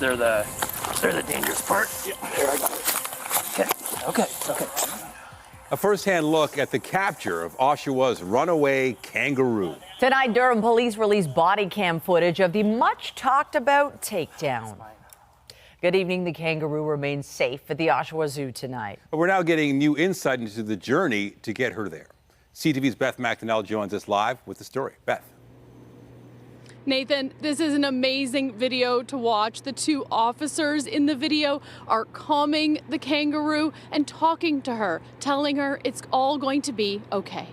They're the dangerous part. Yeah, here I got it. Okay. A first-hand look at the capture of Oshawa's runaway kangaroo. Tonight, Durham police released body cam footage of the much-talked-about takedown. Good evening. The kangaroo remains safe at the Oshawa Zoo tonight. We're now getting new insight into the journey to get her there. CTV's Beth McDonnell joins us live with the story. Beth. Nathan, this is an amazing video to watch. The two officers in the video are calming the kangaroo and talking to her, telling her it's all going to be okay.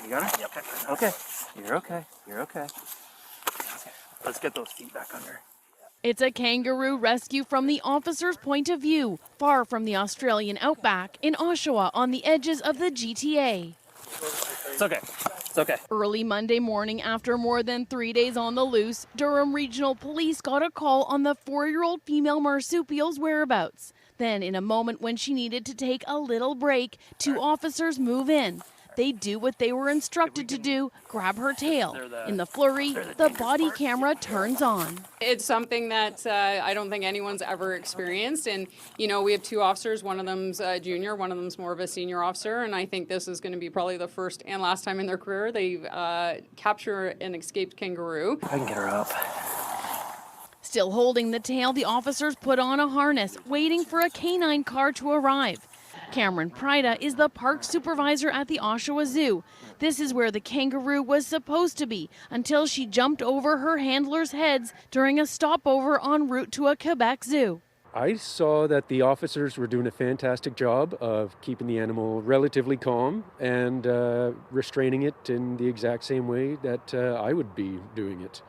You got it? Yep. Okay. You're okay. Let's get those feet back under. It's a kangaroo rescue from the officer's point of view, far from the Australian outback in Oshawa on the edges of the GTA. It's okay. Early Monday morning, after more than 3 days on the loose, Durham Regional Police got a call on the 4-year-old female marsupial's whereabouts. Then, in a moment when she needed to take a little break, two officers move in. They do what they were instructed to do, grab her tail. In the flurry, the body camera turns on. It's something that I don't think anyone's ever experienced. And, you know, we have two officers. One of them's a junior, one of them's more of a senior officer. And I think this is going to be probably the first and last time in their career they capture an escaped kangaroo. I can get her up. Still holding the tail, the officers put on a harness, waiting for a canine car to arrive. Cameron Prida is the park supervisor at the Oshawa Zoo. This is where the kangaroo was supposed to be until she jumped over her handlers' heads during a stopover en route to a Quebec zoo. I saw that the officers were doing a fantastic job of keeping the animal relatively calm and restraining it in the exact same way that I would be doing it.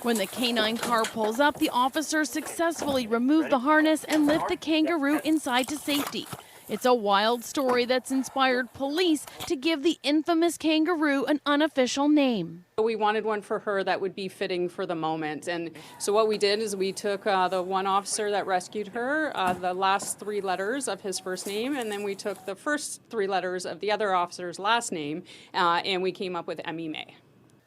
When the canine car pulls up, the officers successfully remove the harness and lift the kangaroo inside to safety. It's a wild story that's inspired police to give the infamous kangaroo an unofficial name. We wanted one for her that would be fitting for the moment. And so what we did is we took the one officer that rescued her, the last 3 letters of his first name, and then we took the first 3 letters of the other officer's last name, and we came up with Emmy May.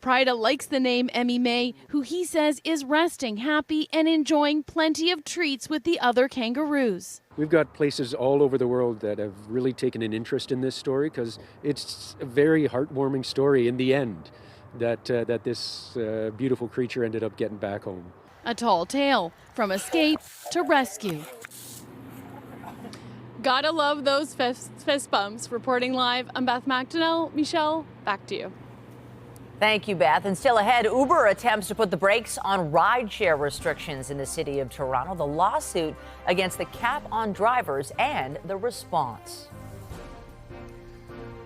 Prida likes the name Emmy May, who he says is resting, happy, and enjoying plenty of treats with the other kangaroos. We've got places all over the world that have really taken an interest in this story because it's a very heartwarming story in the end that this beautiful creature ended up getting back home. A tall tale, from escape to rescue. Gotta love those fist bumps. Reporting live, I'm Beth McDonnell. Michelle, back to you. Thank you, Beth. And still ahead, Uber attempts to put the brakes on rideshare restrictions in the city of Toronto, the lawsuit against the cap on drivers, and the response.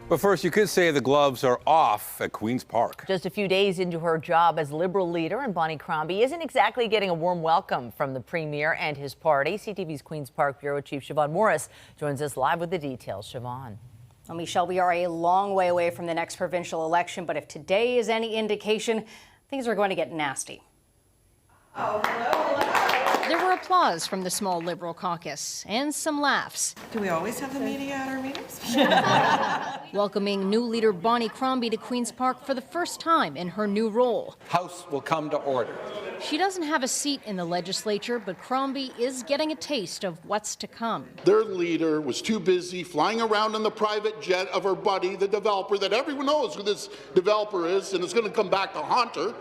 But first, you could say the gloves are off at Queen's Park. Just a few days into her job as Liberal Leader, and Bonnie Cromby isn't exactly getting a warm welcome from the Premier and his party. CTV's Queen's Park Bureau Chief Siobhan Morris joins us live with the details. Siobhan. Well, Michelle, we are a long way away from the next provincial election, but if today is any indication, things are going to get nasty. There were applause from the small Liberal caucus and some laughs. Do we always have the media at our meetings? Welcoming new Leader Bonnie Cromby to Queen's Park for the first time in her new role. House will come to order. She doesn't have a seat in the legislature, but Cromby is getting a taste of what's to come. Their leader was too busy flying around in the private jet of her buddy, the developer, that everyone knows who this developer is, and it's going to come back to haunt her,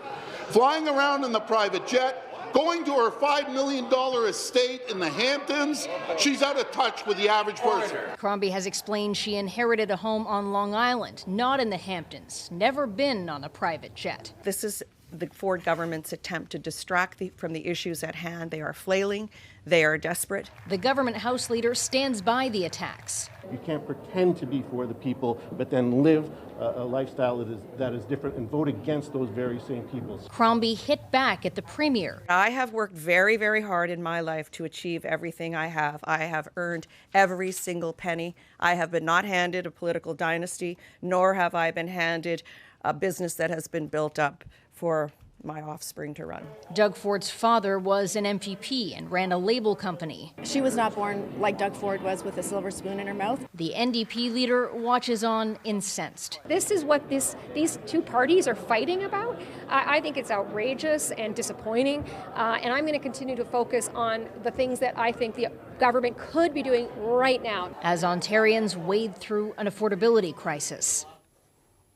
flying around in the private jet, going to her $5 million estate in the Hamptons. She's out of touch with the average person. Cromby has explained she inherited a home on Long Island, not in the Hamptons, never been on a private jet. This is the Ford government's attempt to distract from the issues at hand. They are flailing. They are desperate. The government House Leader stands by the attacks. You can't pretend to be for the people, but then live a lifestyle that is different and vote against those very same people. Cromby hit back at the Premier. I have worked very, very hard in my life to achieve everything I have. I have earned every single penny. I have been not handed a political dynasty, nor have I been handed a business that has been built up for my offspring to run. Doug Ford's father was an MPP and ran a label company. She was not born like Doug Ford was with a silver spoon in her mouth. The NDP leader watches on incensed. This is what these two parties are fighting about. I think it's outrageous and disappointing, and I'm going to continue to focus on the things that I think the government could be doing right now. As Ontarians wade through an affordability crisis.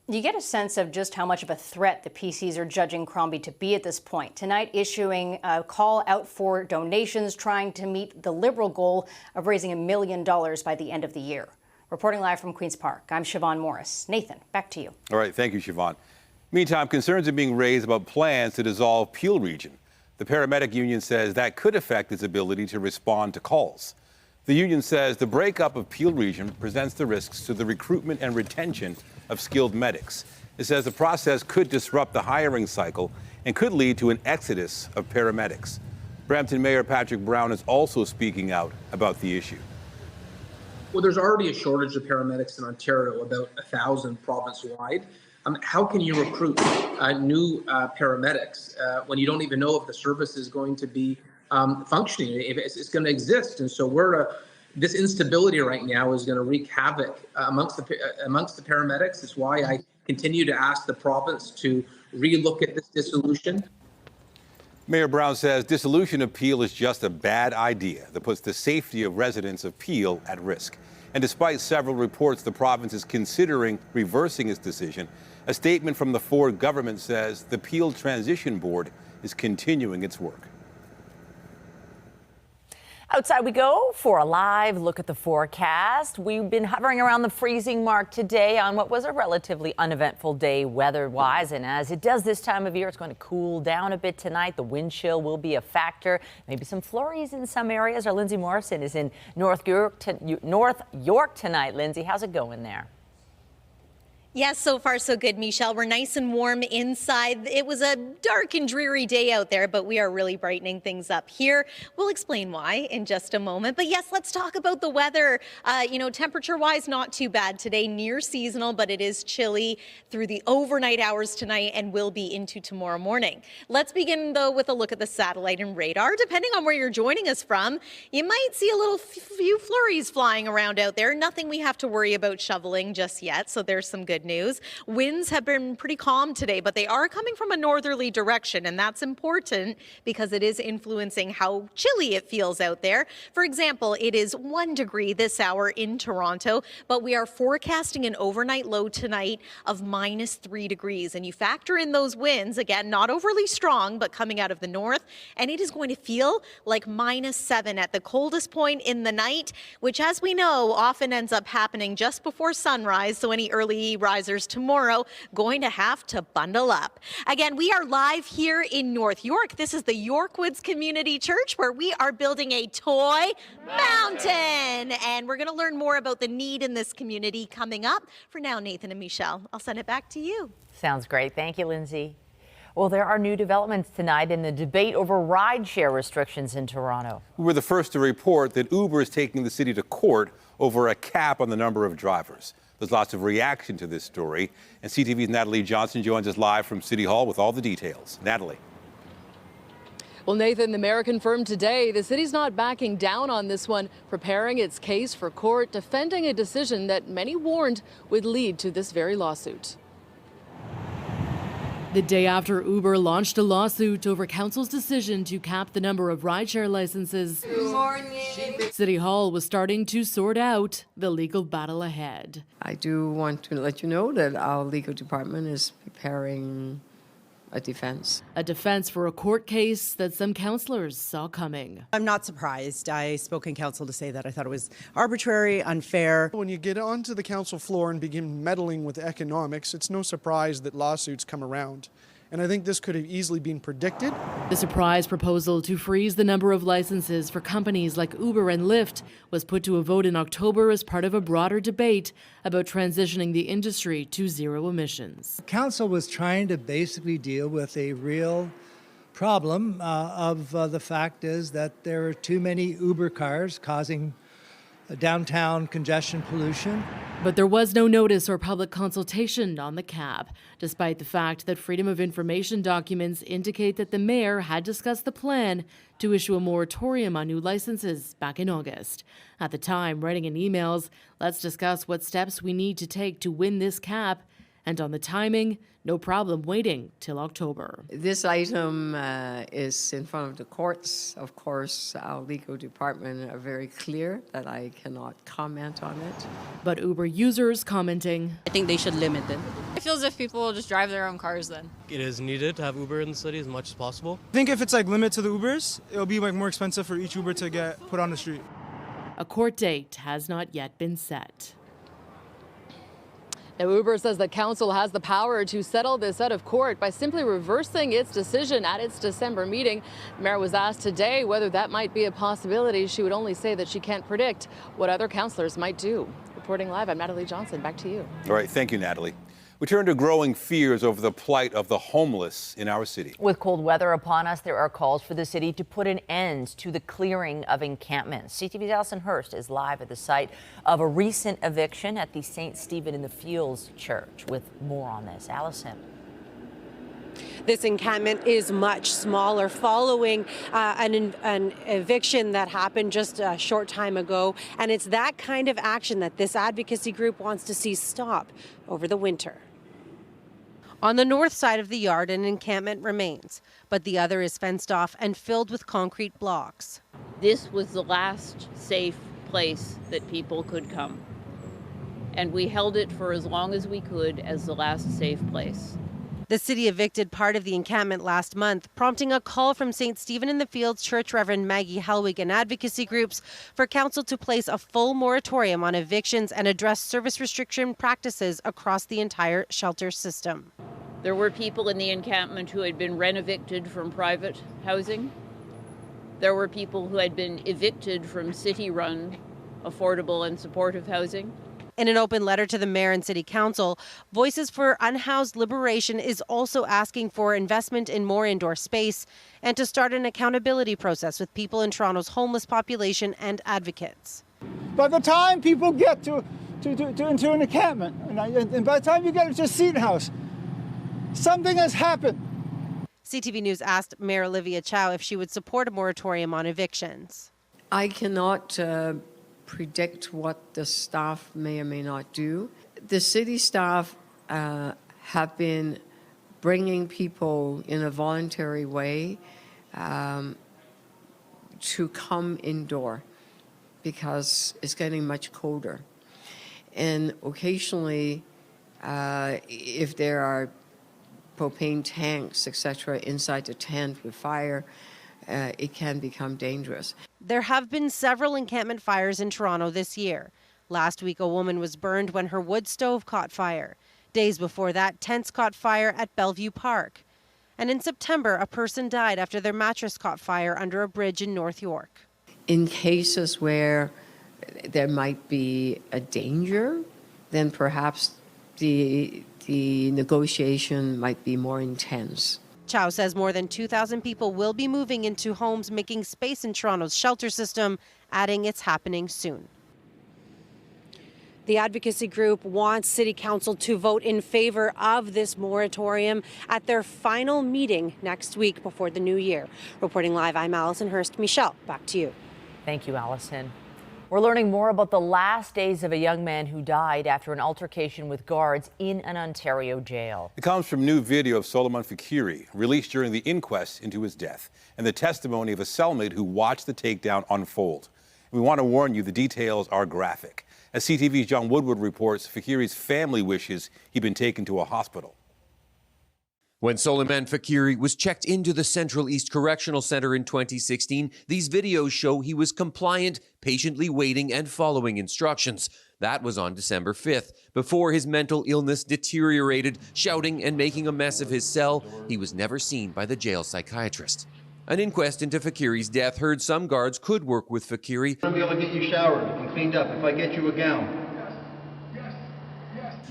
You get a sense of just how much of a threat the PCs are judging Crombie to be at this point. Tonight, issuing a call out for donations, trying to meet the Liberal goal of raising $1 million by the end of the year. Reporting live from Queen's Park, I'm Siobhan Morris. Nathan, back to you. All right, thank you, Siobhan. Meantime, concerns are being raised about plans to dissolve Peel Region. The Paramedic Union says that could affect its ability to respond to calls. The union says the breakup of Peel Region presents the risks to the recruitment and retention of skilled medics. It says the process could disrupt the hiring cycle and could lead to an exodus of paramedics. Brampton Mayor Patrick Brown is also speaking out about the issue. Well, there's already a shortage of paramedics in Ontario, about 1,000 province-wide. How can you recruit new paramedics when you don't even know if the service is going to be functioning, if it's going to exist? And so this instability right now is going to wreak havoc amongst the paramedics. It's why I continue to ask the province to relook at this dissolution. Mayor Brown says dissolution of Peel is just a bad idea that puts the safety of residents of Peel at risk. And despite several reports the province is considering reversing its decision, a statement from the Ford government says the Peel Transition Board is continuing its work. Outside we go for a live look at the forecast. We've been hovering around the freezing mark today on what was a relatively uneventful day weather-wise. And as it does this time of year, it's going to cool down a bit tonight. The wind chill will be a factor. Maybe some flurries in some areas. Our Lindsay Morrison is in North York tonight. Lindsay, how's it going there? Yes, so far so good, Michelle. We're nice and warm inside. It was a dark and dreary day out there, but we are really brightening things up here. We'll explain why in just a moment. But yes, let's talk about the weather. Temperature-wise, not too bad today, near seasonal, but it is chilly through the overnight hours tonight and will be into tomorrow morning. Let's begin, though, with a look at the satellite and radar. Depending on where you're joining us from, you might see a few flurries flying around out there. Nothing we have to worry about shoveling just yet, so there's some good news. Winds have been pretty calm today, but they are coming from a northerly direction, and that's important because it is influencing how chilly it feels out there. For example, it is 1 degree this hour in Toronto, but we are forecasting an overnight low tonight of -3 degrees. And you factor in those winds, again, not overly strong, but coming out of the north, and it is going to feel like -7 at the coldest point in the night, which, as we know, often ends up happening just before sunrise. So any early risers tomorrow going to have to bundle up. Again, we are live here in North York. This is the Yorkwoods Community Church, where we are building a toy mountain. And we're going to learn more about the need in this community coming up. For now, Nathan and Michelle, I'll send it back to you. Sounds great. Thank you, Lindsay. Well, there are new developments tonight in the debate over rideshare restrictions in Toronto. We were the first to report that Uber is taking the city to court over a cap on the number of drivers. There's lots of reaction to this story, and CTV's Natalie Johnson joins us live from City Hall with all the details. Natalie. Well, Nathan, the mayor confirmed today the city's not backing down on this one, preparing its case for court, defending a decision that many warned would lead to this very lawsuit. The day after Uber launched a lawsuit over council's decision to cap the number of rideshare licenses, City Hall was starting to sort out the legal battle ahead. I do want to let you know that our legal department is preparing a defense. A defense for a court case that some councillors saw coming. I'm not surprised. I spoke in council to say that I thought it was arbitrary, unfair. When you get onto the council floor and begin meddling with economics, it's no surprise that lawsuits come around. And I think this could have easily been predicted. The surprise proposal to freeze the number of licenses for companies like Uber and Lyft was put to a vote in October as part of a broader debate about transitioning the industry to zero emissions. Council was trying to basically deal with a real problem of the fact is that there are too many Uber cars causing downtown congestion pollution. But there was no notice or public consultation on the cab, despite the fact that Freedom of Information documents indicate that the mayor had discussed the plan to issue a moratorium on new licenses back in August. At the time, writing in emails, let's discuss what steps we need to take to win this cap. And on the timing, no problem waiting till October. This item is in front of the courts. Of course, our legal department are very clear that I cannot comment on it. But Uber users commenting, I think they should limit it. I feel as if people will just drive their own cars then. It is needed to have Uber in the city as much as possible. I think if it's like limit to the Ubers, it'll be like more expensive for each Uber to get put on the street. A court date has not yet been set. Now, Uber says the council has the power to settle this out of court by simply reversing its decision at its December meeting. The mayor was asked today whether that might be a possibility. She would only say that she can't predict what other councillors might do. Reporting live, I'm Natalie Johnson. Back to you. All right, thank you, Natalie. We turn to growing fears over the plight of the homeless in our city. With cold weather upon us, there are calls for the city to put an end to the clearing of encampments. CTV's Allison Hurst is live at the site of a recent eviction at the St. Stephen in the Fields Church with more on this. Allison. This encampment is much smaller following an eviction that happened just a short time ago. And it's that kind of action that this advocacy group wants to see stop over the winter. On the north side of the yard, an encampment remains, but the other is fenced off and filled with concrete blocks. This was the last safe place that people could come. And we held it for as long as we could as the last safe place. The city evicted part of the encampment last month, prompting a call from St. Stephen in the Fields Church Reverend Maggie Helwig and advocacy groups for council to place a full moratorium on evictions and address service restriction practices across the entire shelter system. There were people in the encampment who had been rent-evicted from private housing. There were people who had been evicted from city-run, affordable and supportive housing. In an open letter to the mayor and city council, Voices for Unhoused Liberation is also asking for investment in more indoor space and to start an accountability process with people in Toronto's homeless population and advocates. By the time people get into an encampment, and by the time you get to a seat house, something has happened. CTV News asked Mayor Olivia Chow if she would support a moratorium on evictions. I cannot predict what the staff may or may not do. The city staff have been bringing people in a voluntary way to come indoor because it's getting much colder. And occasionally, if there are propane tanks, etc., inside the tent with fire, it can become dangerous. There have been several encampment fires in Toronto this year. Last week, a woman was burned when her wood stove caught fire. Days before that, tents caught fire at Bellevue Park. And in September, a person died after their mattress caught fire under a bridge in North York. In cases where there might be a danger, then perhaps the negotiation might be more intense. Chow says more than 2,000 people will be moving into homes, making space in Toronto's shelter system, adding it's happening soon. The advocacy group wants City Council to vote in favor of this moratorium at their final meeting next week before the new year. Reporting live, I'm Allison Hurst. Michelle, back to you. Thank you, Allison. We're learning more about the last days of a young man who died after an altercation with guards in an Ontario jail. It comes from new video of Solomon Fakhris, released during the inquest into his death, and the testimony of a cellmate who watched the takedown unfold. We want to warn you, the details are graphic. As CTV's John Woodward reports, Fakhris' family wishes he'd been taken to a hospital. When Solomon Fakhris was checked into the Central East Correctional Center in 2016, these videos show he was compliant, patiently waiting and following instructions. That was on December 5th. Before his mental illness deteriorated, shouting and making a mess of his cell, he was never seen by the jail psychiatrist. An inquest into Fakhris' death heard some guards could work with Fakhris. I'll be able to get you showered and cleaned up if I get you a gown.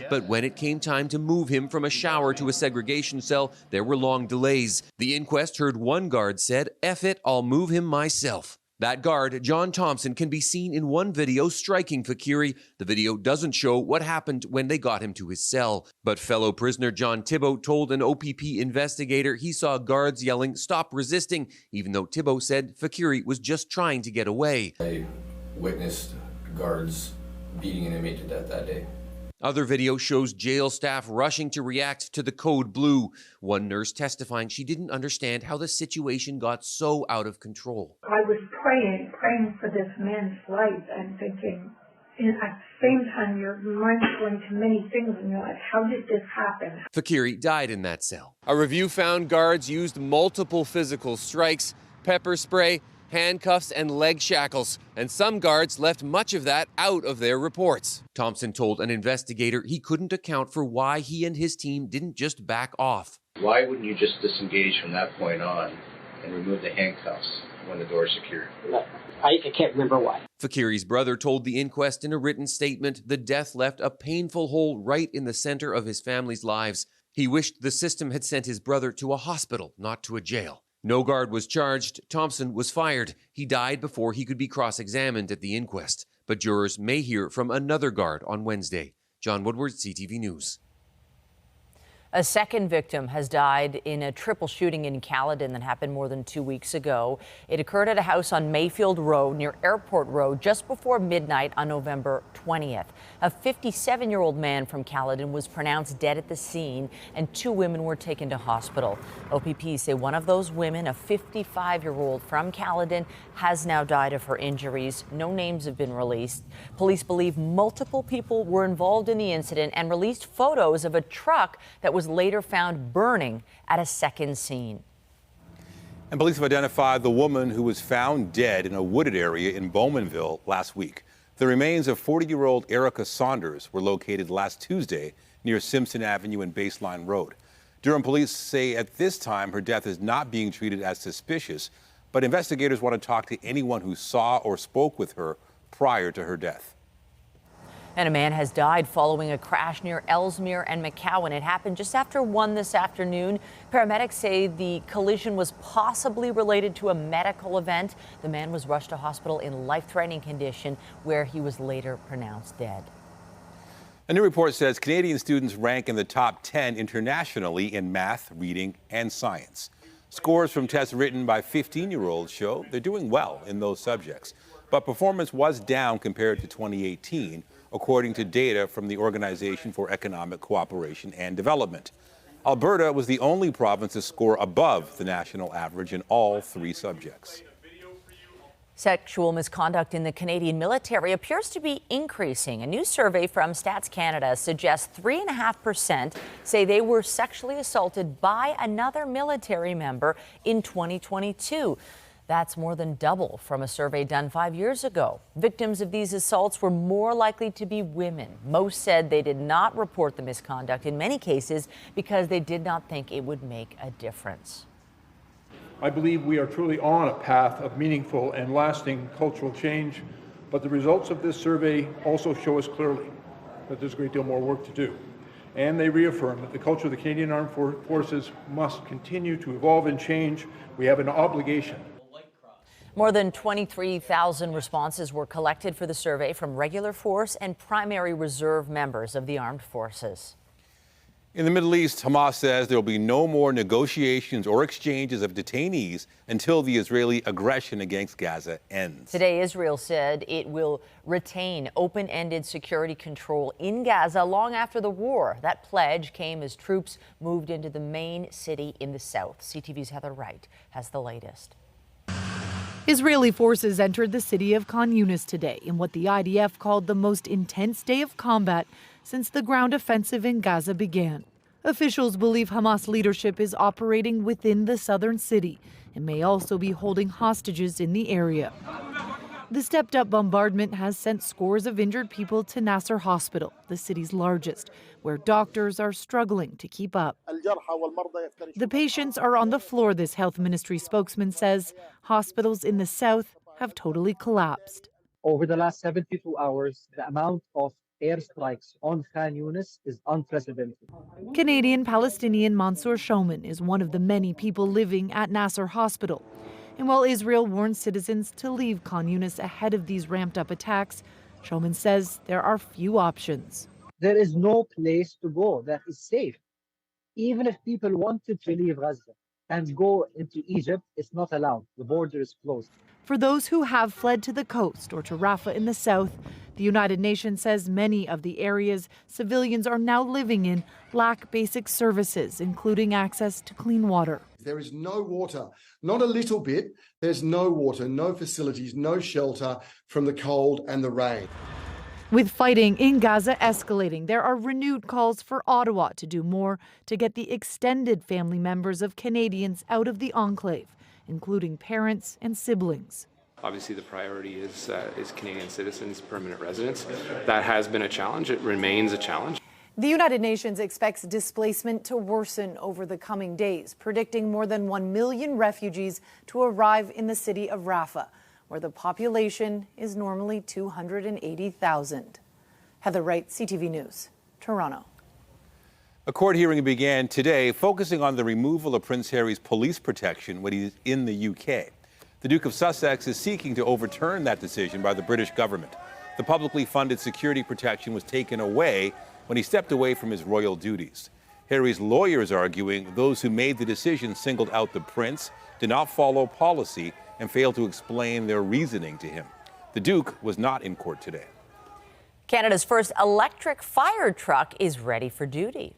But when it came time to move him from a shower to a segregation cell, there were long delays. The inquest heard one guard said, "F it, I'll move him myself." That guard, John Thompson, can be seen in one video striking Fakhris. The video doesn't show what happened when they got him to his cell. But fellow prisoner John Thibault told an OPP investigator he saw guards yelling, "Stop resisting," even though Thibault said Fakhris was just trying to get away. I witnessed guards beating an inmate to death that day. Other video shows jail staff rushing to react to the code blue. One nurse testifying she didn't understand how the situation got so out of control. I was praying for this man's life and thinking, and at the same time, your mind's going to many things in your life. How did this happen? Fakhris died in that cell. A review found guards used multiple physical strikes, pepper spray, handcuffs, and leg shackles, and some guards left much of that out of their reports. Thompson told an investigator he couldn't account for why he and his team didn't just back off. Why wouldn't you just disengage from that point on and remove the handcuffs when the door is secured? I can't remember why. Fakhris' brother told the inquest in a written statement the death left a painful hole right in the center of his family's lives. He wished the system had sent his brother to a hospital, not to a jail. No guard was charged. Thompson was fired. He died before he could be cross-examined at the inquest. But jurors may hear from another guard on Wednesday. John Woodward, CTV News. A second victim has died in a triple shooting in Kaladan that happened more than 2 weeks ago. It occurred at a house on Mayfield Road near Airport Road just before midnight on November 20th. A 57-year-old man from Kaladan was pronounced dead at the scene, and 2 women were taken to hospital. OPP say one of those women, a 55-year-old from Kaladan, has now died of her injuries. No names have been released. Police believe multiple people were involved in the incident and released photos of a truck that was later found burning at a second scene. And police have identified the woman who was found dead in a wooded area in Bowmanville last week. The remains of 40-year-old Erica Saunders were located last Tuesday near Simpson Avenue and Baseline Road. Durham police say at this time her death is not being treated as suspicious, but investigators want to talk to anyone who saw or spoke with her prior to her death. And a man has died following a crash near Ellesmere and McCowan. It happened just after 1 this afternoon. Paramedics say the collision was possibly related to a medical event. The man was rushed to hospital in life-threatening condition, where he was later pronounced dead. A new report says Canadian students rank in the top 10 internationally in math, reading, and science. Scores from tests written by 15-year-olds show they're doing well in those subjects. But performance was down compared to 2018. According to data from the Organization for Economic Cooperation and Development. Alberta was the only province to score above the national average in all 3 subjects. Sexual misconduct in the Canadian military appears to be increasing. A new survey from Stats Canada suggests 3.5% say they were sexually assaulted by another military member in 2022. That's more than double from a survey done 5 years ago. Victims of these assaults were more likely to be women. Most said they did not report the misconduct in many cases because they did not think it would make a difference. I believe we are truly on a path of meaningful and lasting cultural change, but the results of this survey also show us clearly that there's a great deal more work to do. And they reaffirm that the culture of the Canadian Armed Forces must continue to evolve and change. We have an obligation. More than 23,000 responses were collected for the survey from regular force and primary reserve members of the armed forces. In the Middle East, Hamas says there will be no more negotiations or exchanges of detainees until the Israeli aggression against Gaza ends. Today, Israel said it will retain open-ended security control in Gaza long after the war. That pledge came as troops moved into the main city in the south. CTV's Heather Wright has the latest. Israeli forces entered the city of Khan Yunis today in what the IDF called the most intense day of combat since the ground offensive in Gaza began. Officials believe Hamas leadership is operating within the southern city and may also be holding hostages in the area. The stepped-up bombardment has sent scores of injured people to Nasser Hospital, the city's largest, where doctors are struggling to keep up. The patients are on the floor, this health ministry spokesman says. Hospitals in the south have totally collapsed. Over the last 72 hours, the amount of airstrikes on Khan Yunis is unprecedented. Canadian-Palestinian Mansour Shoman is one of the many people living at Nasser Hospital. And while Israel warns citizens to leave Khan Yunis ahead of these ramped-up attacks, Shulman says there are few options. There is no place to go that is safe. Even if people wanted to leave Gaza and go into Egypt, it's not allowed. The border is closed. For those who have fled to the coast or to Rafah in the south, the United Nations says many of the areas civilians are now living in lack basic services, including access to clean water. There is no water, not a little bit. There's no water, no facilities, no shelter from the cold and the rain. With fighting in Gaza escalating, there are renewed calls for Ottawa to do more to get the extended family members of Canadians out of the enclave, including parents and siblings. Obviously, the priority is Canadian citizens, permanent residents. That has been a challenge. It remains a challenge. The United Nations expects displacement to worsen over the coming days, predicting more than 1 million refugees to arrive in the city of Rafah, where the population is normally 280,000. Heather Wright, CTV News, Toronto. A court hearing began today focusing on the removal of Prince Harry's police protection when he's in the UK. The Duke of Sussex is seeking to overturn that decision by the British government. The publicly funded security protection was taken away when he stepped away from his royal duties. Harry's lawyers arguing those who made the decision singled out the prince, did not follow policy, and failed to explain their reasoning to him. The Duke was not in court today. Canada's first electric fire truck is ready for duty.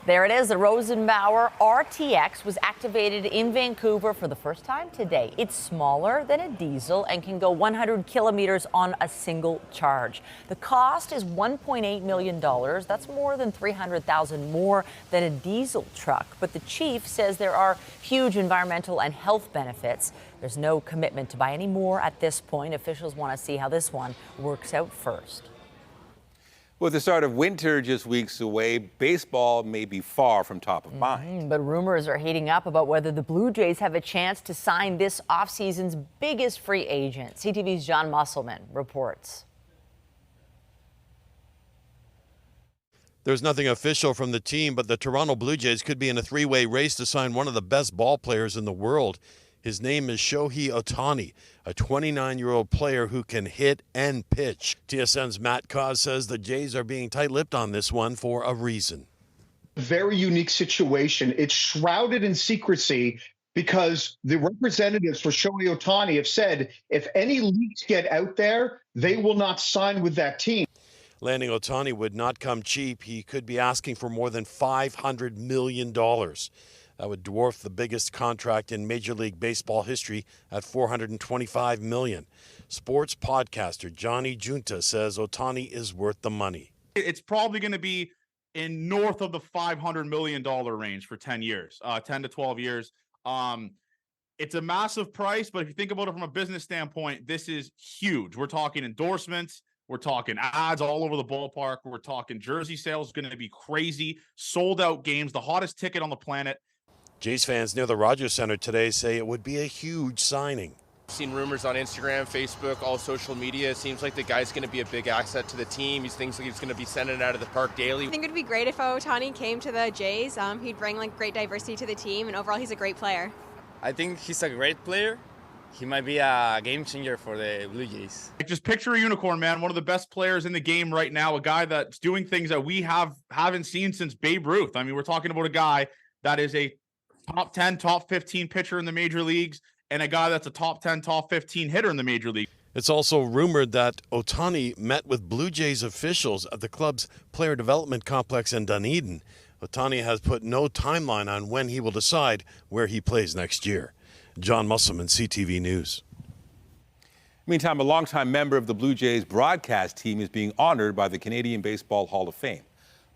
There it is, the Rosenbauer RTX was activated in Vancouver for the first time today. It's smaller than a diesel and can go 100 kilometers on a single charge. The cost is $1.8 million. That's more than $300,000 more than a diesel truck. But the chief says there are huge environmental and health benefits. There's no commitment to buy any more at this point. Officials want to see how this one works out first. With the start of winter just weeks away, baseball may be far from top of mind. But rumors are heating up about whether the Blue Jays have a chance to sign this offseason's biggest free agent. CTV's John Musselman reports. There's nothing official from the team, but the Toronto Blue Jays could be in a three-way race to sign one of the best ball players in the world. His name is Shohei Otani, a 29-year-old player who can hit and pitch. TSN's Matt Cause says the Jays are being tight-lipped on this one for a reason. Very unique situation. It's shrouded in secrecy because the representatives for Shohei Otani have said if any leaks get out there, they will not sign with that team. Landing Otani would not come cheap. He could be asking for more than $500 million. That would dwarf the biggest contract in Major League Baseball history at $425 million. Sports podcaster Johnny Junta says Otani is worth the money. It's probably going to be in north of the $500 million range for 10 years, 10 to 12 years. It's a massive price, but if you think about it from a business standpoint, this is huge. We're talking endorsements. We're talking ads all over the ballpark. We're talking jersey sales going to be crazy. Sold out games, the hottest ticket on the planet. Jays fans near the Rogers Center today say it would be a huge signing. I've seen rumors on Instagram, Facebook, all social media. It seems like the guy's going to be a big asset to the team. He thinks like he's going to be sending it out of the park daily. I think it would be great if Otani came to the Jays. He'd bring great diversity to the team, and overall he's a great player. I think he's a great player. He might be a game changer for the Blue Jays. Just picture a unicorn, man. One of the best players in the game right now. A guy that's doing things that we haven't seen since Babe Ruth. I mean, we're talking about a guy that is a top 10, top 15 pitcher in the major leagues, and a guy that's a top 10, top 15 hitter in the major league. It's also rumored that Otani met with Blue Jays officials at the club's player development complex in Dunedin. Otani has put no timeline on when he will decide where he plays next year. John Musselman, CTV News. Meantime, a longtime member of the Blue Jays broadcast team is being honored by the Canadian Baseball Hall of Fame.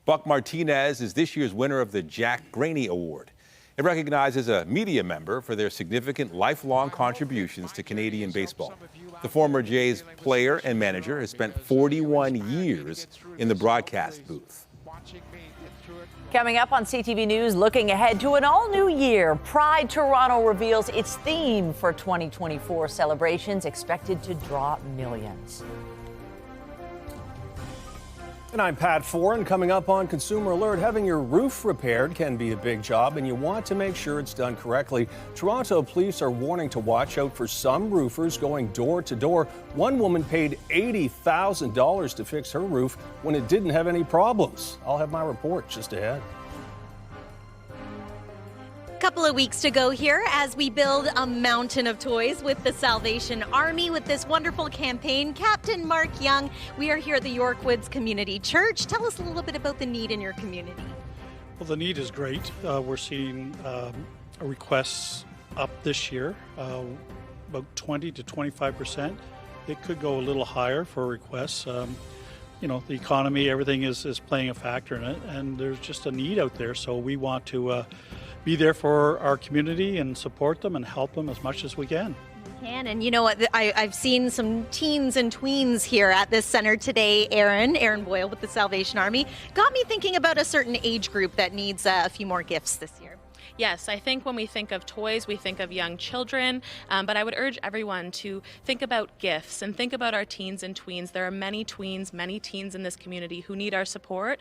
Buck Martinez is this year's winner of the Jack Graney Award. It recognizes a media member for their significant lifelong contributions to Canadian baseball. The former Jays player and manager has spent 41 years in the broadcast booth. Coming up on CTV News, looking ahead to an all-new year, Pride Toronto reveals its theme for 2024 celebrations, expected to draw millions. And I'm Pat Foran. Coming up on Consumer Alert, having your roof repaired can be a big job, and you want to make sure it's done correctly. Toronto police are warning to watch out for some roofers going door to door. One woman paid $80,000 to fix her roof when it didn't have any problems. I'll have my report just ahead. Couple of weeks to go here as we build a mountain of toys with the Salvation Army with this wonderful campaign. Captain Mark Young, we are here at the Yorkwoods Community Church. Tell us a little bit about the need in your community. Well, the need is great. We're seeing requests up this year, about 20 to 25%. It could go a little higher for requests. You know, the economy, everything is playing a factor in it, and there's just a need out there. So we want to be there for our community and support them and help them as much as we can. And you know what, I've seen some teens and tweens here at this center today. Aaron Boyle with the Salvation Army got me thinking about a certain age group that needs a few more gifts this year. Yes, I think when we think of toys, we think of young children, but I would urge everyone to think about gifts and think about our teens and tweens. There are many tweens, many teens in this community who need our support.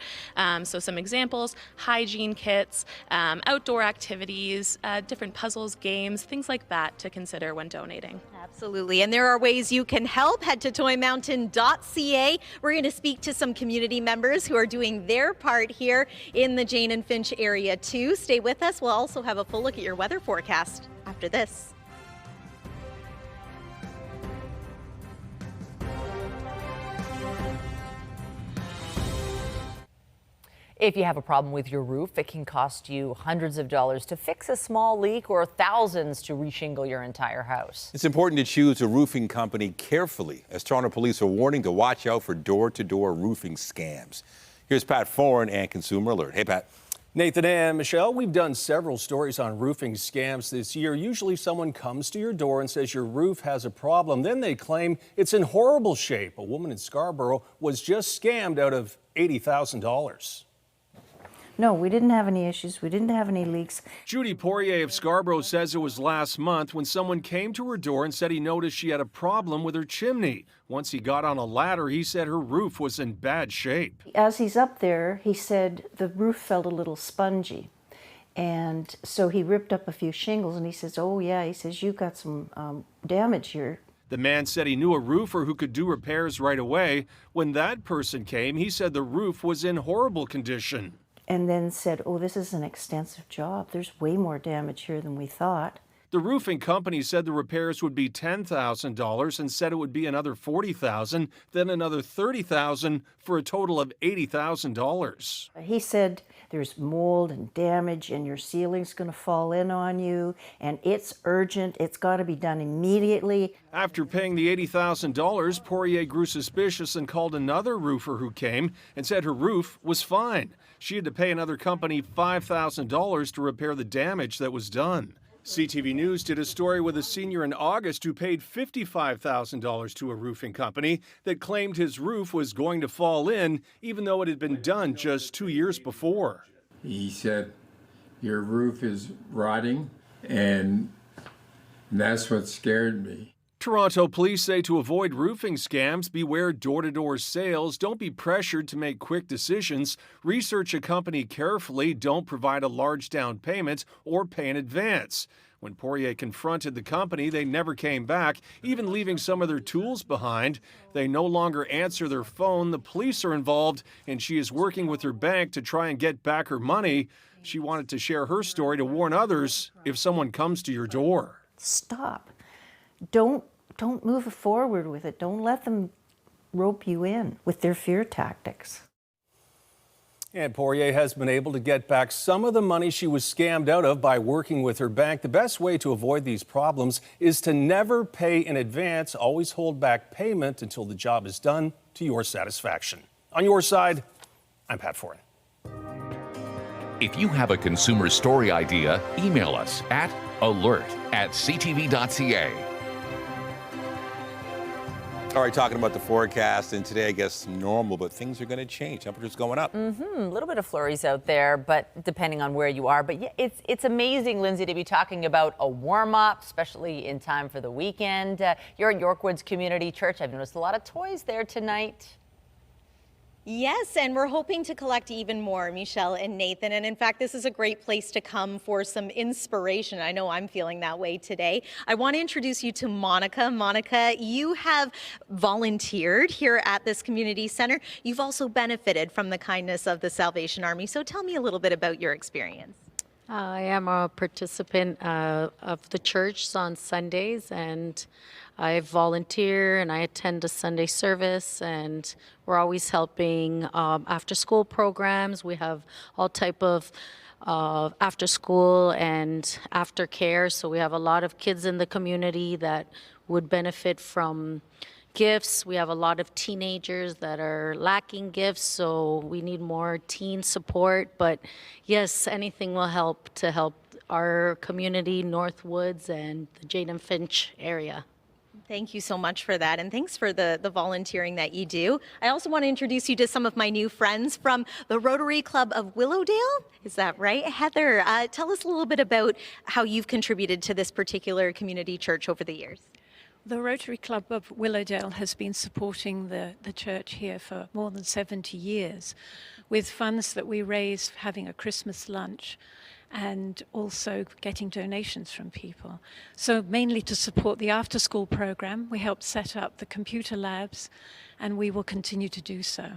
So some examples: hygiene kits, outdoor activities, different puzzles, games, things like that to consider when donating. Absolutely, and there are ways you can help. Head to toymountain.ca. We're going to speak to some community members who are doing their part here in the Jane and Finch area too. Stay with us. We'll also have a full look at your weather forecast after this. If you have a problem with your roof, it can cost you hundreds of dollars to fix a small leak or thousands to reshingle your entire house. It's important to choose a roofing company carefully, as Toronto police are warning to watch out for door-to-door roofing scams. Here's Pat Foran and Consumer Alert. Hey, Pat. Nathan and Michelle, we've done several stories on roofing scams this year. Usually someone comes to your door and says your roof has a problem. Then they claim it's in horrible shape. A woman in Scarborough was just scammed out of $80,000. No, we didn't have any issues. We didn't have any leaks. Judy Poirier of Scarborough says it was last month when someone came to her door and said he noticed she had a problem with her chimney. Once he got on a ladder, he said her roof was in bad shape. As he's up there, he said the roof felt a little spongy. And so he ripped up a few shingles and he says, oh yeah, he says, you got some damage here. The man said he knew a roofer who could do repairs right away. When that person came, he said the roof was in horrible condition. And then said, oh, this is an extensive job. There's way more damage here than we thought. The roofing company said the repairs would be $10,000 and said it would be another $40,000, then another $30,000 for a total of $80,000. He said there's mold and damage and your ceiling's going to fall in on you and it's urgent. It's got to be done immediately. After paying the $80,000, Poirier grew suspicious and called another roofer who came and said her roof was fine. She had to pay another company $5,000 to repair the damage that was done. CTV News did a story with a senior in August who paid $55,000 to a roofing company that claimed his roof was going to fall in, even though it had been done just 2 years before. He said, your roof is rotting, and that's what scared me. Toronto police say to avoid roofing scams, beware door-to-door sales, don't be pressured to make quick decisions, research a company carefully, don't provide a large down payment or pay in advance. When Poirier confronted the company, they never came back, even leaving some of their tools behind. They no longer answer their phone. The police are involved, and she is working with her bank to try and get back her money. She wanted to share her story to warn others if someone comes to your door. Stop. Don't move forward with it. Don't let them rope you in with their fear tactics. And Poirier has been able to get back some of the money she was scammed out of by working with her bank. The best way to avoid these problems is to never pay in advance. Always hold back payment until the job is done to your satisfaction. On your side, I'm Pat Foran. If you have a consumer story idea, email us at alert@ctv.ca. All right, talking about the forecast, and today I guess normal, but things are going to change. Temperatures going up. A little bit of flurries out there, but depending on where you are. But yeah, it's amazing, Lindsay, to be talking about a warm-up, especially in time for the weekend. You're at Yorkwoods Community Church. I've noticed a lot of toys there tonight. Yes, and we're hoping to collect even more, Michelle and Nathan. And in fact, this is a great place to come for some inspiration. I know I'm feeling that way today. I want to introduce you to Monica. Monica, you have volunteered here at this community center. You've also benefited from the kindness of the Salvation Army. So tell me a little bit about your experience. I am a participant of the church on Sundays, and I volunteer and I attend a Sunday service, and we're always helping after school programs. We have all type of after school and aftercare, so we have a lot of kids in the community that would benefit from gifts. We have a lot of teenagers that are lacking gifts, so we need more teen support. But yes, anything will help to help our community, Northwoods and the Jane and Finch area. Thank you so much for that, and thanks for the volunteering that you do. I also want to introduce you to some of my new friends from the Rotary Club of Willowdale. Is that right? Heather, tell us a little bit about how you've contributed to this particular community church over the years. The Rotary Club of Willowdale has been supporting the church here for more than 70 years with funds that we raise having a Christmas lunch and also getting donations from people. So mainly to support the after-school program, we helped set up the computer labs, and we will continue to do so.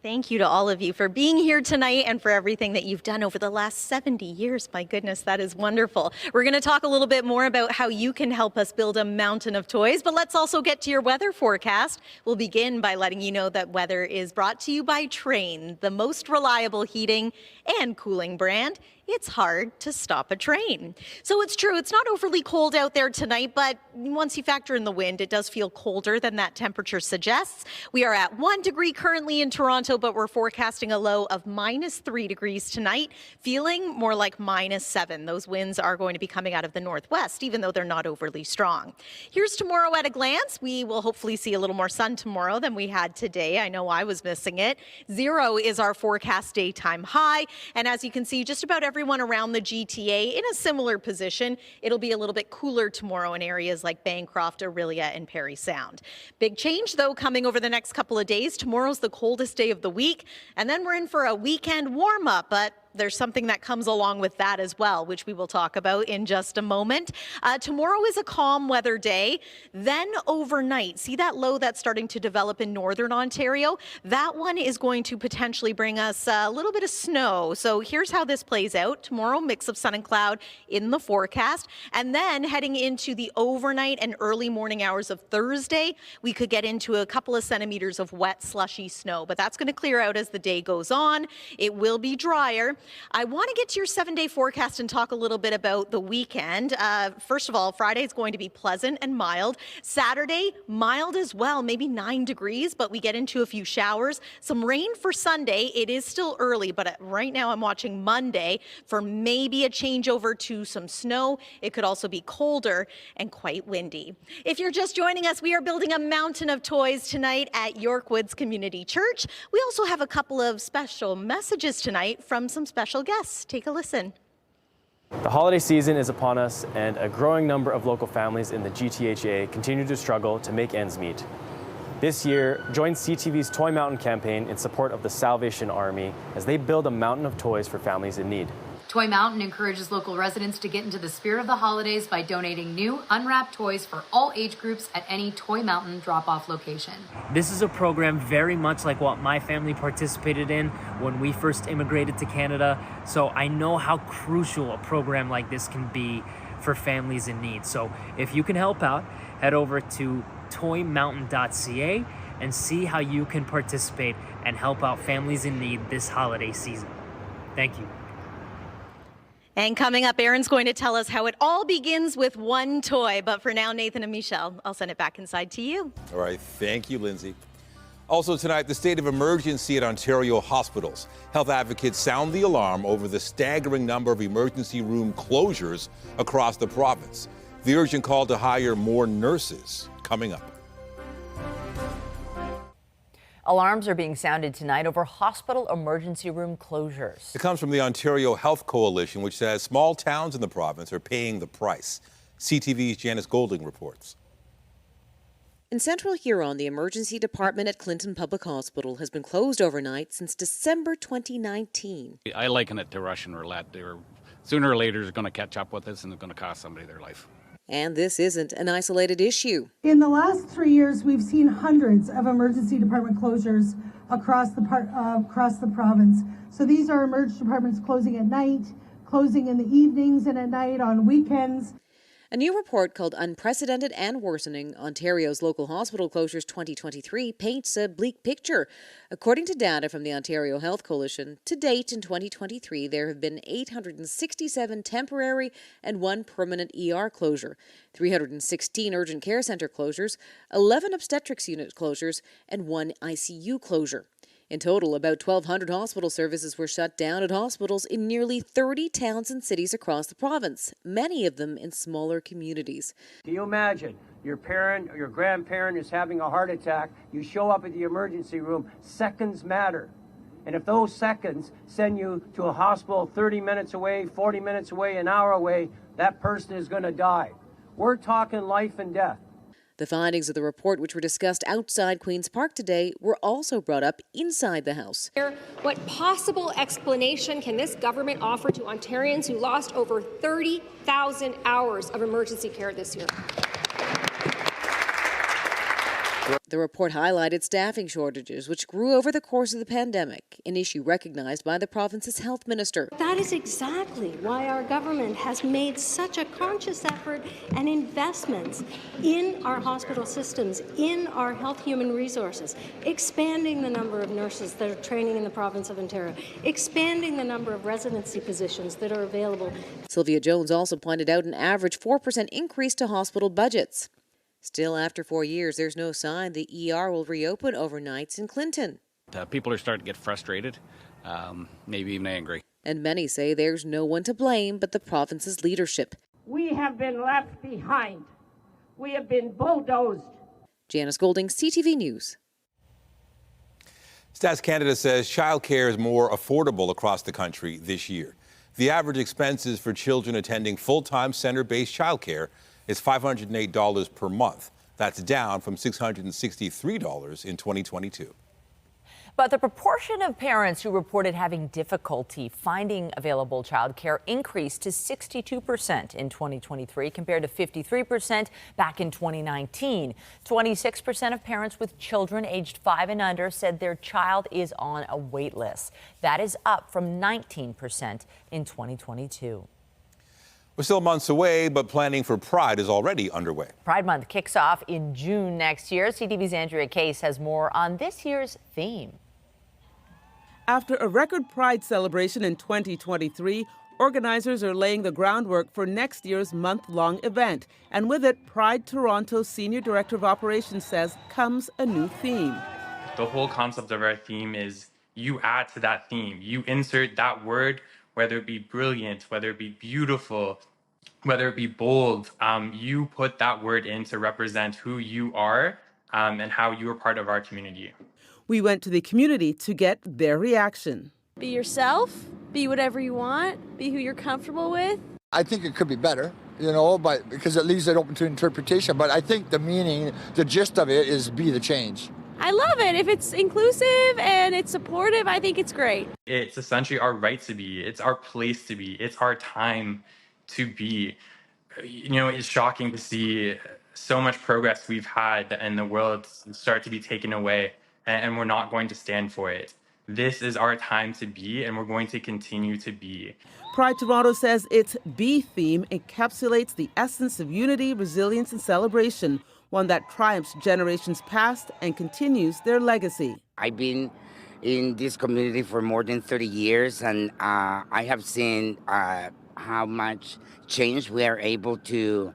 Thank you to all of you for being here tonight and for everything that you've done over the last 70 years. My goodness, that is wonderful. We're going to talk a little bit more about how you can help us build a mountain of toys, but let's also get to your weather forecast. We'll begin by letting you know that weather is brought to you by Train, the most reliable heating and cooling brand. It's hard to stop a train. So it's true, it's not overly cold out there tonight, but once you factor in the wind, it does feel colder than that temperature suggests. We are at 1 degree currently in Toronto, but we're forecasting a low of -3 degrees tonight, feeling more like -7. Those winds are going to be coming out of the northwest, even though they're not overly strong. Here's tomorrow at a glance. We will hopefully see a little more sun tomorrow than we had today. I know I was missing it. 0 is our forecast daytime high, and as you can see, just about everyone around the GTA in a similar position. It'll be a little bit cooler tomorrow in areas like Bancroft, Orillia, and Parry Sound. Big change, though, coming over the next couple of days. Tomorrow's the coldest day of the week, and then we're in for a weekend warm-up, but there's something that comes along with that as well, which we will talk about in just a moment. Tomorrow is a calm weather day. Then overnight, see that low that's starting to develop in northern Ontario? That one is going to potentially bring us a little bit of snow. So here's how this plays out. Tomorrow, mix of sun and cloud in the forecast. And then heading into the overnight and early morning hours of Thursday, we could get into a couple of centimeters of wet, slushy snow. But that's going to clear out as the day goes on. It will be drier. I want to get to your 7-day forecast and talk a little bit about the weekend. First of all, Friday is going to be pleasant and mild. Saturday, mild as well, maybe 9 degrees, but we get into a few showers. Some rain for Sunday. It is still early, but right now I'm watching Monday for maybe a changeover to some snow. It could also be colder and quite windy. If you're just joining us, we are building a mountain of toys tonight at Yorkwoods Community Church. We also have a couple of special messages tonight from some special guests. Take a listen. The holiday season is upon us, and a growing number of local families in the GTHA continue to struggle to make ends meet. This year, join CTV's Toy Mountain campaign in support of the Salvation Army as they build a mountain of toys for families in need. Toy Mountain encourages local residents to get into the spirit of the holidays by donating new, unwrapped toys for all age groups at any Toy Mountain drop-off location. This is a program very much like what my family participated in when we first immigrated to Canada, so I know how crucial a program like this can be for families in need. So if you can help out, head over to toymountain.ca and see how you can participate and help out families in need this holiday season. Thank you. And coming up, Aaron's going to tell us how it all begins with one toy. But for now, Nathan and Michelle, I'll send it back inside to you. All right. Thank you, Lindsay. Also tonight, the state of emergency at Ontario hospitals. Health advocates sound the alarm over the staggering number of emergency room closures across the province. The urgent call to hire more nurses coming up. Alarms are being sounded tonight over hospital emergency room closures. It comes from the Ontario Health Coalition, which says small towns in the province are paying the price. CTV's Janice Golding reports. In Central Huron, the emergency department at Clinton Public Hospital has been closed overnight since December 2019. I liken it to Russian roulette. Sooner or later, it's going to catch up with us and it's going to cost somebody their life. And this isn't an isolated issue. In the last 3 years, we've seen hundreds of emergency department closures across the province. So these are emergency departments closing at night, closing in the evenings and at night on weekends. A new report called Unprecedented and Worsening, Ontario's Local Hospital Closures 2023 paints a bleak picture. According to data from the Ontario Health Coalition, to date in 2023 there have been 867 temporary and 1 permanent ER closure, 316 urgent care centre closures, 11 obstetrics unit closures, and 1 ICU closure. In total, about 1,200 hospital services were shut down at hospitals in nearly 30 towns and cities across the province, many of them in smaller communities. Can you imagine your parent or your grandparent is having a heart attack, you show up at the emergency room, seconds matter. And if those seconds send you to a hospital 30 minutes away, 40 minutes away, an hour away, that person is going to die. We're talking life and death. The findings of the report, which were discussed outside Queen's Park today, were also brought up inside the House. What possible explanation can this government offer to Ontarians who lost over 30,000 hours of emergency care this year? The report highlighted staffing shortages, which grew over the course of the pandemic, an issue recognized by the province's health minister. That is exactly why our government has made such a conscious effort and investments in our hospital systems, in our health human resources, expanding the number of nurses that are training in the province of Ontario, expanding the number of residency positions that are available. Sylvia Jones also pointed out an average 4% increase to hospital budgets. Still, after 4 years, there's no sign the ER will reopen overnights in Clinton. People are starting to get frustrated, maybe even angry. And many say there's no one to blame but the province's leadership. We have been left behind. We have been bulldozed. Janice Golding, CTV News. Stats Canada says childcare is more affordable across the country this year. The average expenses for children attending full-time center-based childcare is $508 per month. That's down from $663 in 2022. But the proportion of parents who reported having difficulty finding available childcare increased to 62% in 2023 compared to 53% back in 2019. 26% of parents with children aged 5 and under said their child is on a wait list. That is up from 19% in 2022. We're still months away, but planning for Pride is already underway. Pride Month kicks off in June next year. CTV's Andrea Case has more on this year's theme. After a record Pride celebration in 2023, organizers are laying the groundwork for next year's month-long event. And with it, Pride Toronto's Senior Director of Operations says comes a new theme. The whole concept of our theme is you add to that theme. You insert that word, whether it be brilliant, whether it be beautiful, whether it be bold, you put that word in to represent who you are and how you are part of our community. We went to the community to get their reaction. Be yourself, be whatever you want, be who you're comfortable with. I think it could be better, but because it leaves it open to interpretation. But I think the meaning, the gist of it is be the change. I love it. If it's inclusive and it's supportive, I think it's great. It's essentially our right to be. It's our place to be. It's our time to be. It's shocking to see so much progress we've had in the world start to be taken away, and we're not going to stand for it. This is our time to be, and we're going to continue to be. Pride Toronto says its Be theme encapsulates the essence of unity, resilience, and celebration, one that triumphs generations past and continues their legacy. I've been in this community for more than 30 years, and I have seen how much change we are able to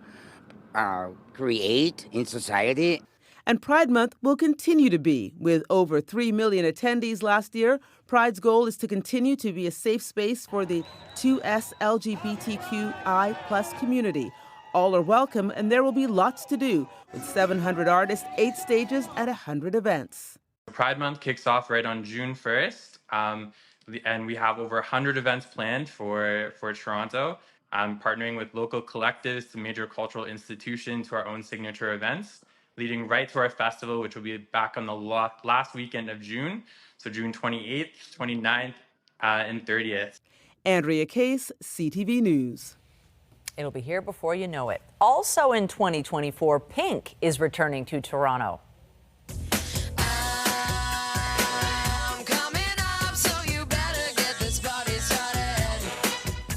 create in society. And Pride Month will continue to be. With over 3 million attendees last year, Pride's goal is to continue to be a safe space for the 2S LGBTQI+ community. All are welcome, and there will be lots to do, with 700 artists, 8 stages, and 100 events. Pride Month kicks off right on June 1st, and we have over 100 events planned for Toronto, partnering with local collectives to major cultural institutions to our own signature events. leading right to our festival, which will be back on the last weekend of June, so June 28th, 29th, and 30th. Andrea Case, CTV News. It'll be here before you know it. Also in 2024, Pink is returning to Toronto.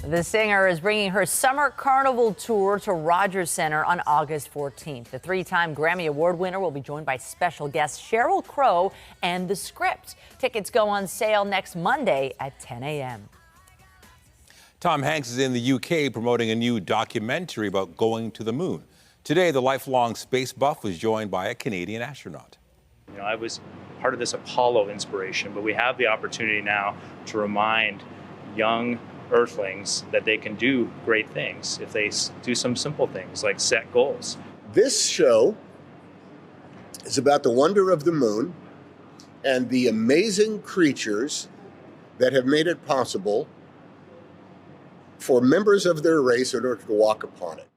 The singer is bringing her summer carnival tour to Rogers Centre on August 14th. The three-time Grammy Award winner will be joined by special guest Sheryl Crow and The Script. Tickets go on sale next Monday at 10 a.m. Tom Hanks is in the UK promoting a new documentary about going to the moon. Today, the lifelong space buff was joined by a Canadian astronaut. You know, I was part of this Apollo inspiration, but we have the opportunity now to remind young Earthlings that they can do great things if they do some simple things like set goals. This show is about the wonder of the moon and the amazing creatures that have made it possible for members of their race in order to walk upon it.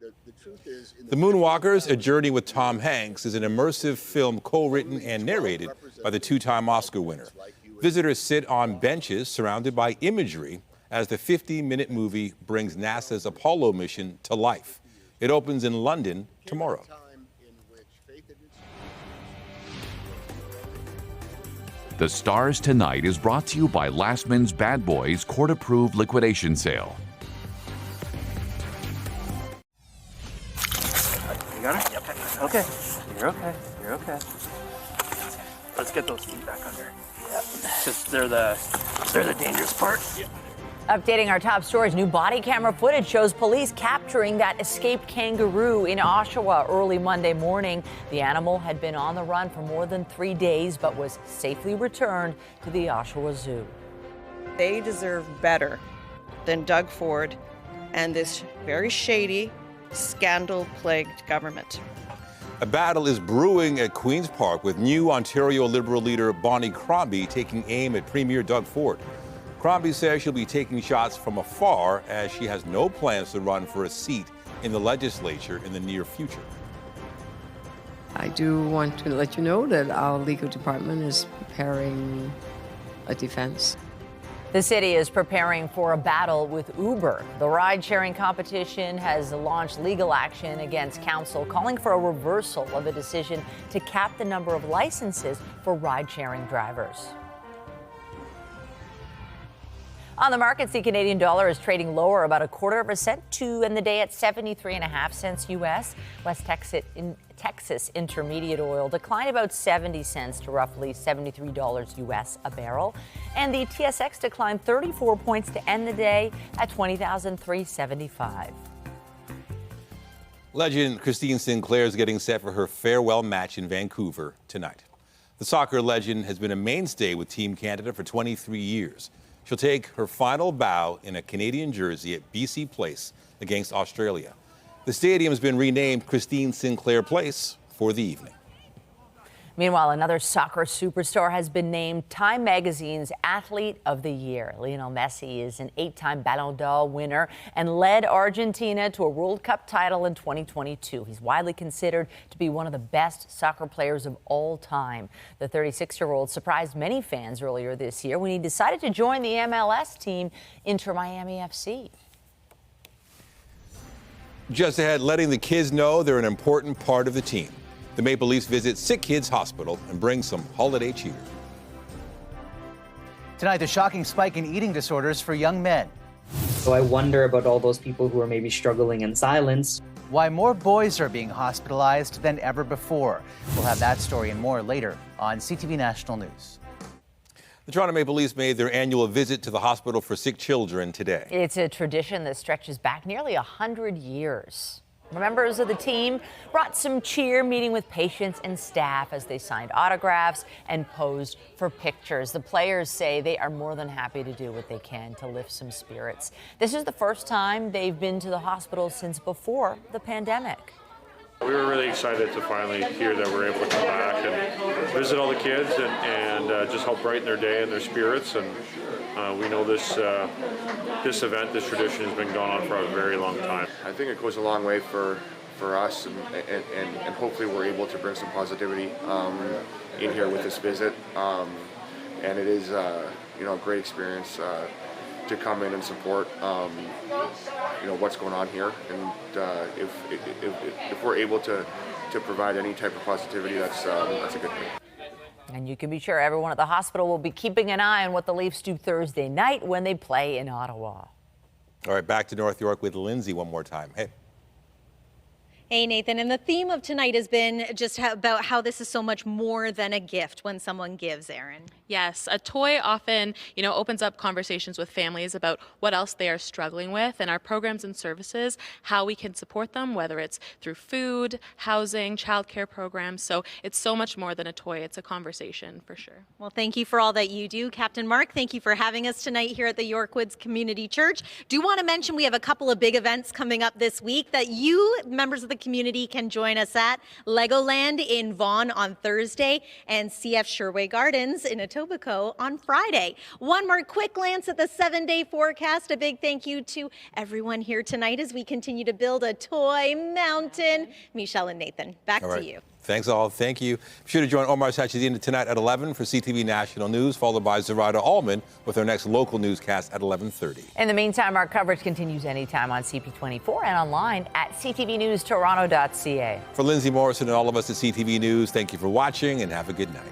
The truth is, The Moonwalkers, A Journey with Tom Hanks, is an immersive film co-written and narrated by the two-time Oscar winner. Visitors sit on benches surrounded by imagery as the 50-minute movie brings NASA's Apollo mission to life. It opens in London tomorrow. The Stars Tonight is brought to you by Lastman's Bad Boys court-approved liquidation sale. You got it? Yep. Okay. You're okay. You're okay. Let's get those feet back under. Yep. Because they're the dangerous part. Yep. Updating our top stories, new body camera footage shows police capturing that escaped kangaroo in Oshawa early Monday morning. The animal had been on the run for more than 3 days, but was safely returned to the Oshawa Zoo. They deserve better than Doug Ford and this very shady, scandal-plagued government. A battle is brewing at Queen's Park with new Ontario Liberal Leader Bonnie Cromby taking aim at Premier Doug Ford. Crombie says she'll be taking shots from afar as she has no plans to run for a seat in the legislature in the near future. I do want to let you know that our legal department is preparing a defense. The city is preparing for a battle with Uber. The ride-sharing competition has launched legal action against council, calling for a reversal of a decision to cap the number of licenses for ride-sharing drivers. On the markets, the Canadian dollar is trading lower about 1/4 cent to end the day at 73.5 cents U.S. West Texas Intermediate oil declined about 70 cents to roughly $73 U.S. a barrel. And the TSX declined 34 points to end the day at 20,375. Legend Christine Sinclair is getting set for her farewell match in Vancouver tonight. The soccer legend has been a mainstay with Team Canada for 23 years. She'll take her final bow in a Canadian jersey at BC Place against Australia. The stadium has been renamed Christine Sinclair Place for the evening. Meanwhile, another soccer superstar has been named Time Magazine's Athlete of the Year. Lionel Messi is an 8-time Ballon d'Or winner and led Argentina to a World Cup title in 2022. He's widely considered to be one of the best soccer players of all time. The 36-year-old surprised many fans earlier this year when he decided to join the MLS team Inter Miami FC. Just ahead, letting the kids know they're an important part of the team. The Maple Leafs visit Sick Kids Hospital and bring some holiday cheer. Tonight, the shocking spike in eating disorders for young men. So I wonder about all those people who are maybe struggling in silence. Why more boys are being hospitalized than ever before. We'll have that story and more later on CTV National News. The Toronto Maple Leafs made their annual visit to the hospital for sick children today. It's a tradition that stretches back nearly 100 years. Members of the team brought some cheer, meeting with patients and staff as they signed autographs and posed for pictures. The players say they are more than happy to do what they can to lift some spirits. This is the first time they've been to the hospital since before the pandemic. We were really excited to finally hear that we're able to come back and visit all the kids and just help brighten their day and their spirits. And we know this event, this tradition has been going on for a very long time. I think it goes a long way for for us, and hopefully we're able to bring some positivity in here with this visit. And it is a great experience to come in and support what's going on here, and if we're able to provide any type of positivity, that's a good thing. And you can be sure everyone at the hospital will be keeping an eye on what the Leafs do Thursday night when they play in Ottawa. All right, back to North York with Lindsay one more time. Hey. Hey, Nathan, and the theme of tonight has been just about how this is so much more than a gift when someone gives, Erin. Yes, a toy often, opens up conversations with families about what else they are struggling with, and our programs and services, how we can support them, whether it's through food, housing, childcare programs. So it's so much more than a toy. It's a conversation for sure. Well, thank you for all that you do. Captain Mark, thank you for having us tonight here at the York Woods Community Church. Do want to mention we have a couple of big events coming up this week that you, members of the community, can join us at. Legoland in Vaughan on Thursday and CF Sherway Gardens in Etobicoke on Friday. One more quick glance at the 7-day forecast. A big thank you to everyone here tonight as we continue to build a toy mountain. Michelle and Nathan, back to you. Thanks all. Thank you. Be sure to join Omar Sachedina tonight at 11 for CTV National News, followed by Zarada Allman with our next local newscast at 11:30. In the meantime, our coverage continues anytime on CP24 and online at ctvnewstoronto.ca. For Lindsay Morrison and all of us at CTV News, thank you for watching and have a good night.